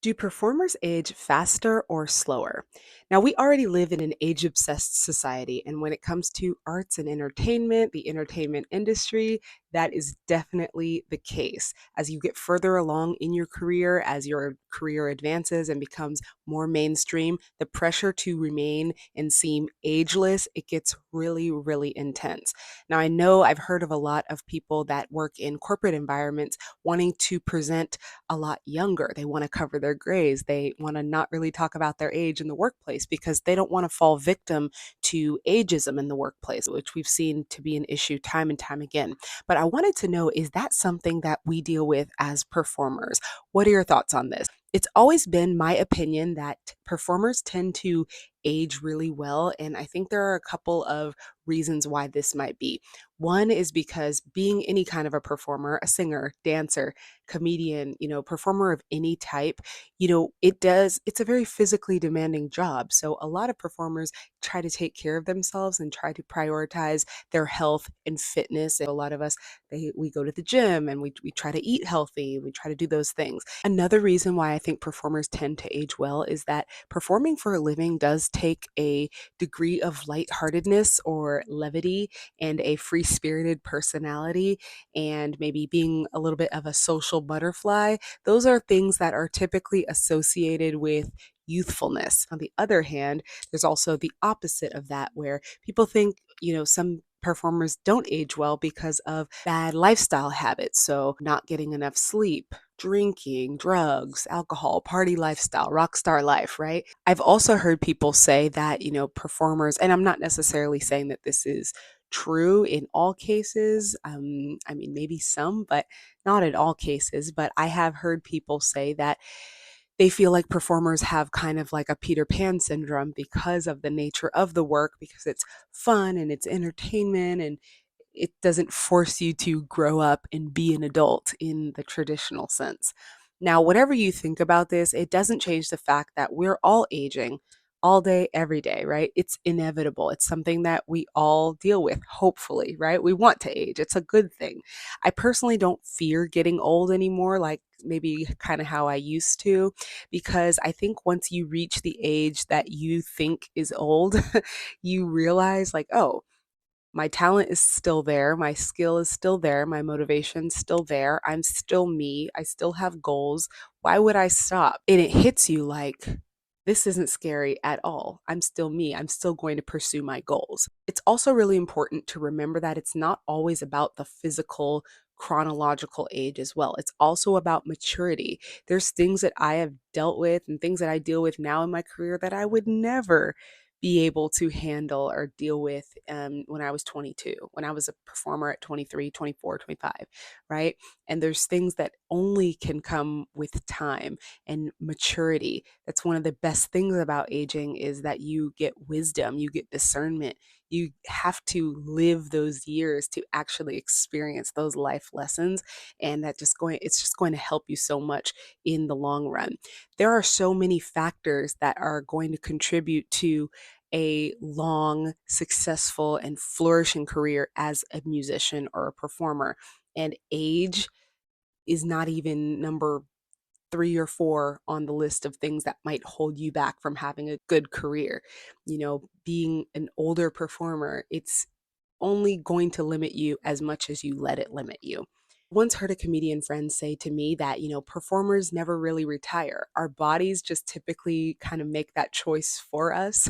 Do performers age faster or slower? Now, we already live in an age obsessed society. And when it comes to arts and entertainment, the entertainment industry, that is definitely the case. As you get further along in your career, as your career advances and becomes more mainstream, the pressure to remain and seem ageless, it gets really, really intense. Now, I know I've heard of a lot of people that work in corporate environments wanting to present a lot younger. They want to cover their grays. They want to not really talk about their age in the workplace because they don't want to fall victim to ageism in the workplace, which we've seen to be an issue time and time again. But I wanted to know, is that something that we deal with as performers? What are your thoughts on this? It's always been my opinion that performers tend to age really well. And I think there are a couple of reasons why this might be. One is because being any kind of a performer, a singer, dancer, comedian, performer of any type, it's a very physically demanding job. So a lot of performers try to take care of themselves and try to prioritize their health and fitness. And a lot of us, we go to the gym and we try to eat healthy. We try to do those things. Another reason why I think performers tend to age well is that performing for a living does take a degree of lightheartedness or levity and a free spirited personality and maybe being a little bit of a social butterfly. Those are things that are typically associated with youthfulness. On the other hand, there's also the opposite of that where people think, some performers don't age well because of bad lifestyle habits. So, not getting enough sleep, drinking, drugs, alcohol, party lifestyle, rock star life, right? I've also heard people say that, performers, and I'm not necessarily saying that this is true in all cases. I mean, maybe some, but not in all cases. But I have heard people say that they feel like performers have kind of like a Peter Pan syndrome because of the nature of the work, because it's fun and it's entertainment and it doesn't force you to grow up and be an adult in the traditional sense. Now, whatever you think about this, it doesn't change the fact that we're all aging all day, every day, right? It's inevitable. It's something that we all deal with, hopefully, right? We want to age. It's a good thing. I personally don't fear getting old anymore, like maybe kind of how I used to, because I think once you reach the age that you think is old, you realize, like, oh, my talent is still there, my skill is still there, my motivation's still there, I'm still me, I still have goals. Why would I stop? And it hits you like, this isn't scary at all. I'm still me. I'm still going to pursue my goals. It's also really important to remember that it's not always about the physical, chronological age as well. It's also about maturity. There's things that I have dealt with and things that I deal with now in my career that I would never be able to handle or deal with when I was 22, when I was a performer at 23, 24, 25, right? And there's things that only can come with time and maturity. That's one of the best things about aging is that you get wisdom, you get discernment. You have to live those years to actually experience those life lessons. And it's just going to help you so much in the long run. There are so many factors that are going to contribute to a long, successful, and flourishing career as a musician or a performer. And age is not even number three or four on the list of things that might hold you back from having a good career. Being an older performer, it's only going to limit you as much as you let it limit you. Once heard a comedian friend say to me that, performers never really retire. Our bodies just typically kind of make that choice for us.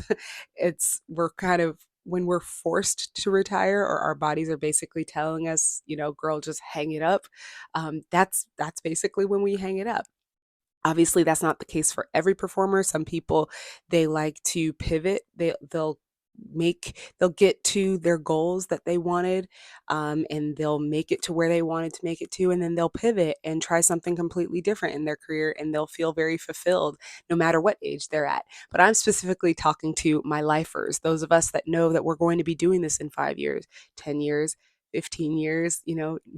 We're kind of, when we're forced to retire or our bodies are basically telling us, girl, just hang it up. That's basically when we hang it up. Obviously, that's not the case for every performer. Some people, they like to pivot. They'll get to their goals that they wanted, and they'll make it to where they wanted to make it to, and then they'll pivot and try something completely different in their career, and they'll feel very fulfilled no matter what age they're at. But I'm specifically talking to my lifers, those of us that know that we're going to be doing this in 5 years, 10 years, 15 years,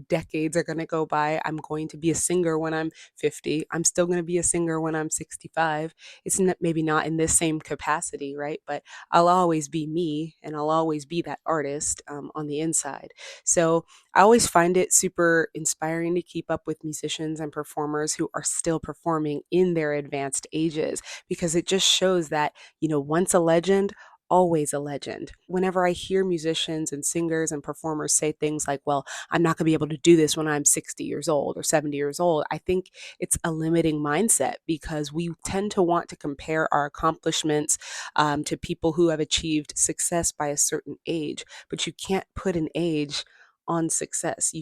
decades are going to go by. I'm going to be a singer when I'm 50. I'm still going to be a singer when I'm 65. It's maybe not in this same capacity, right? But I'll always be me and I'll always be that artist on the inside. So I always find it super inspiring to keep up with musicians and performers who are still performing in their advanced ages because it just shows that, once a legend, always a legend. Whenever I hear musicians and singers and performers say things like, well, I'm not going to be able to do this when I'm 60 years old or 70 years old, I think it's a limiting mindset because we tend to want to compare our accomplishments to people who have achieved success by a certain age, but you can't put an age on success.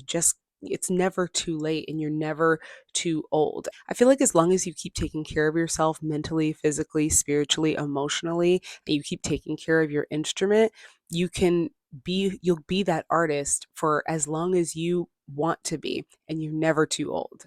It's never too late and you're never too old. I feel like as long as you keep taking care of yourself mentally, physically, spiritually, emotionally, and you keep taking care of your instrument, you'll be that artist for as long as you want to be, and you're never too old.